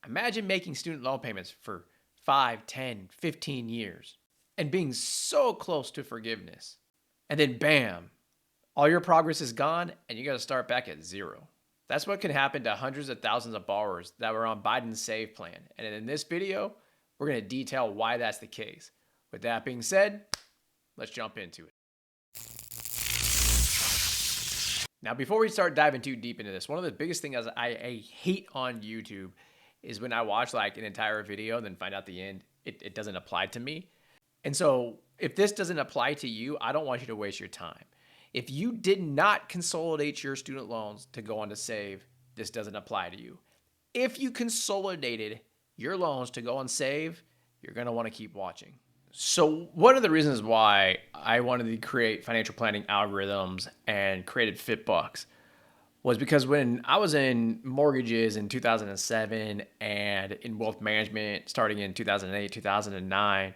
Imagine making student loan payments for 5, 10, 15 years and being so close to forgiveness. And then bam, all your progress is gone and you got to start back at zero. That's what can happen to hundreds of thousands of borrowers that were on Biden's Save plan. And in this video, we're going to detail why that's the case. With that being said, let's jump into it. Now, before we start diving too deep into this, one of the biggest things I hate on YouTube is when I watch like an entire video and then find out the end, it doesn't apply to me. And so if this doesn't apply to you, I don't want you to waste your time. If you did not consolidate your student loans to go on to Save, this doesn't apply to you. If you consolidated your loans to go on Save, you're going to want to keep watching. So one of the reasons why I wanted to create financial planning algorithms and created FitBucks was because when I was in mortgages in 2007 and in wealth management starting in 2008, 2009,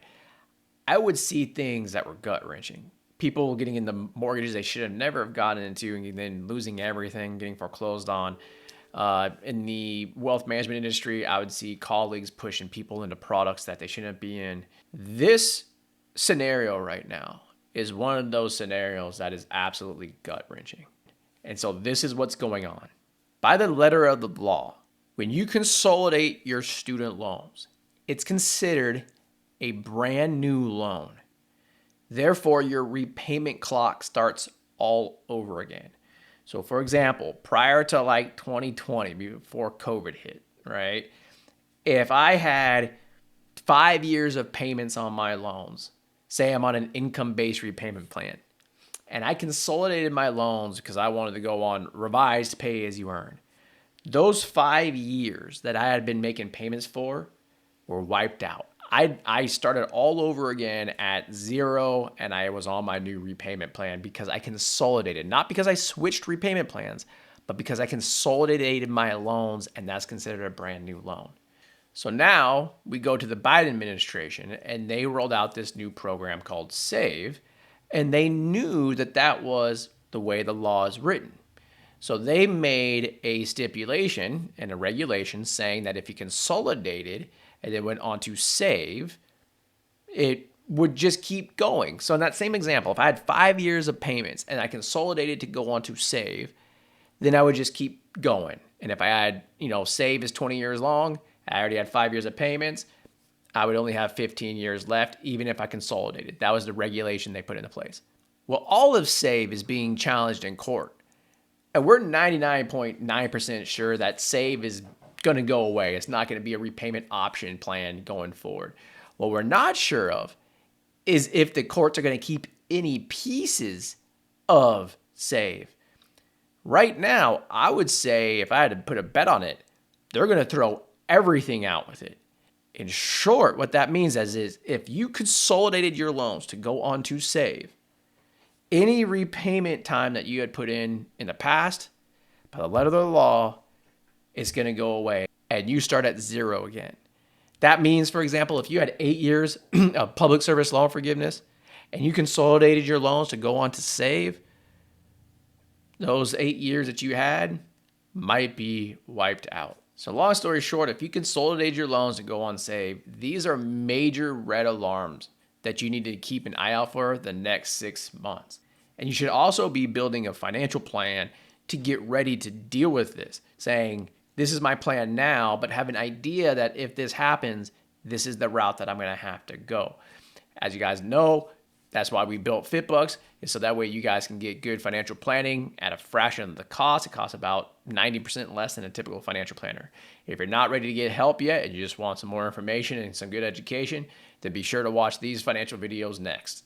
I would see things that were gut-wrenching. People getting into mortgages they should have never have gotten into and then losing everything, getting foreclosed on. In the wealth management industry, I would see colleagues pushing people into products that they shouldn't be in. This scenario right now is one of those scenarios that is absolutely gut-wrenching. And so this is what's going on. By the letter of the law, when you consolidate your student loans, it's considered a brand new loan. Therefore, your repayment clock starts all over again. So for example, prior to like 2020, before COVID hit, right? If I had 5 years of payments on my loans, say I'm on an income-based repayment plan, and I consolidated my loans because I wanted to go on revised pay-as-you-earn, those 5 years that I had been making payments for were wiped out. I started all over again at zero, and I was on my new repayment plan because I consolidated, not because I switched repayment plans, but because I consolidated my loans, and that's considered a brand new loan. So now we go to the Biden administration, and they rolled out this new program called Save, and they knew that that was the way the law is written. So they made a stipulation and a regulation saying that if you consolidated and then went on to Save, it would just keep going. So in that same example, if I had 5 years of payments and I consolidated to go on to Save, then I would just keep going. And if I had, Save is 20 years long, I already had 5 years of payments, I would only have 15 years left, even if I consolidated. That was the regulation they put into place. Well, all of Save is being challenged in court. And we're 99.9% sure that Save is going to go away. It's not going to be a repayment option plan going forward. What we're not sure of is if the courts are going to keep any pieces of Save. Right now, I would say if I had to put a bet on it, they're going to throw everything out with it. In short, what that means is if you consolidated your loans to go on to Save, any repayment time that you had put in the past, by the letter of the law, is going to go away and you start at zero again. That means, for example, if you had 8 years of public service loan forgiveness and you consolidated your loans to go on to Save, those 8 years that you had might be wiped out. So long story short, if you consolidated your loans to go on Save, these are major red alarms that you need to keep an eye out for the next 6 months. And you should also be building a financial plan to get ready to deal with this, saying, this is my plan now, but have an idea that if this happens, this is the route that I'm going to have to go. As you guys know, that's why we built FitBucks, is so that way you guys can get good financial planning at a fraction of the cost. It costs about 90% less than a typical financial planner. If you're not ready to get help yet and you just want some more information and some good education, then be sure to watch these financial videos next.